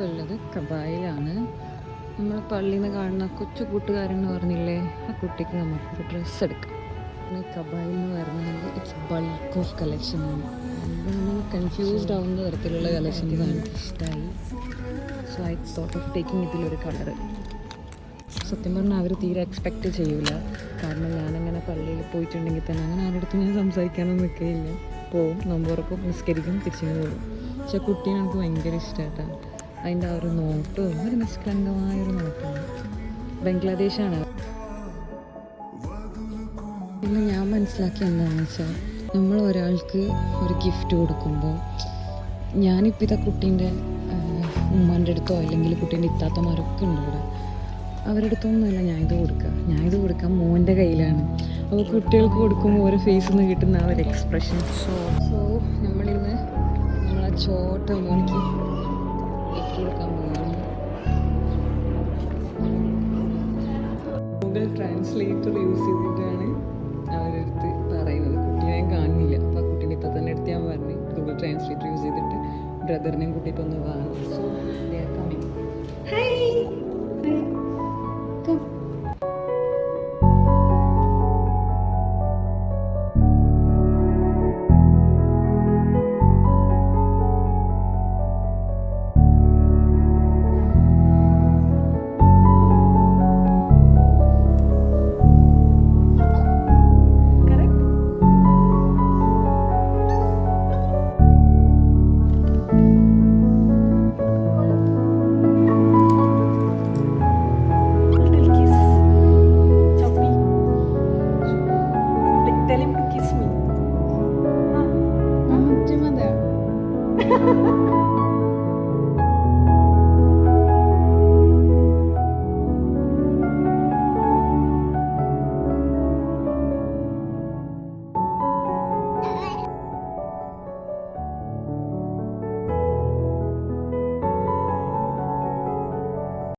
നമ്മളിപ്പോൾ ഉള്ളത് കബായിലാണ്. നമ്മൾ പള്ളിയിൽ നിന്ന് കാണുന്ന കൊച്ചു കൂട്ടുകാരെന്ന് പറഞ്ഞില്ലേ, ആ കുട്ടിക്ക് നമുക്കൊരു ഡ്രസ്സ് എടുക്കാം. കബായിൽ എന്ന് പറഞ്ഞാൽ ഇറ്റ്സ് ബൾക്ക് ഓഫ് കളക്ഷനാണ്. നമ്മൾ കൺഫ്യൂസ്ഡ് ആവുന്ന തരത്തിലുള്ള കളക്ഷൻസാണ്. ഇഷ്ടമായി. So I thought of taking ഇതിലൊരു കളറ്. സത്യം പറഞ്ഞാൽ അവർ തീരെ എക്സ്പെക്റ്റ് ചെയ്യൂല. കാരണം ഞാനങ്ങനെ പള്ളിയിൽ പോയിട്ടുണ്ടെങ്കിൽ തന്നെ അങ്ങനെ ആരുടെ അടുത്ത് ഞാൻ സംസാരിക്കാനൊന്നും നിൽക്കുകയില്ല. പോവും, നോമ്പുറക്കും, നിസ്കരിക്കും, തിരിച്ചിന് പോകും. പക്ഷെ കുട്ടീനെ എനിക്ക് ഭയങ്കര ഇഷ്ടമായിട്ടാണ്. അതിൻ്റെ ആ ഒരു നോട്ടവും ഒരു നിഷ്കളങ്കമായൊരു നോട്ടമാണ്. ബംഗ്ലാദേശാണ്. പിന്നെ ഞാൻ മനസ്സിലാക്കിയ എന്താണെന്ന് വെച്ചാൽ, നമ്മൾ ഒരാൾക്ക് ഒരു ഗിഫ്റ്റ് കൊടുക്കുമ്പോൾ, ഞാനിപ്പോൾ ഇതാ കുട്ടീൻ്റെ ഉമ്മാൻ്റെ അടുത്തോ അല്ലെങ്കിൽ കുട്ടീൻ്റെ ഇത്താത്തമാരൊക്കെ ഉണ്ട് ഇവിടെ, അവരുടെ അടുത്തൊന്നുമല്ല ഞാൻ ഇത് കൊടുക്കാൻ മോൻ്റെ കയ്യിലാണ്. അപ്പോൾ കുട്ടികൾക്ക് കൊടുക്കുമ്പോൾ ഓരോ ഫേസിൽ നിന്ന് കിട്ടുന്ന ആ ഒരു എക്സ്പ്രഷൻ. സോ നമ്മളിന്ന് നമ്മളെ ചോട്ട മോനിക്ക് ഗിഫ്റ്റ് കൊടുക്കാൻ പോകുന്നു. ഗൂഗിൾ ട്രാൻസ്ലേറ്റർ യൂസ് ചെയ്തിട്ടാണ് അവരടുത്ത് പറയുന്നത്. കുട്ടിയെ ഞാൻ കാണുന്നില്ല, അപ്പോൾ കുട്ടീനെ ഇപ്പം തന്നെ എടുത്ത് ഞാൻ പറഞ്ഞു ഗൂഗിൾ ട്രാൻസ്ലേറ്റർ യൂസ് ചെയ്തിട്ട് ബ്രദറിനെയും കൂട്ടിയിട്ടൊന്ന് വാങ്ങും. So they are coming. Hi. Come.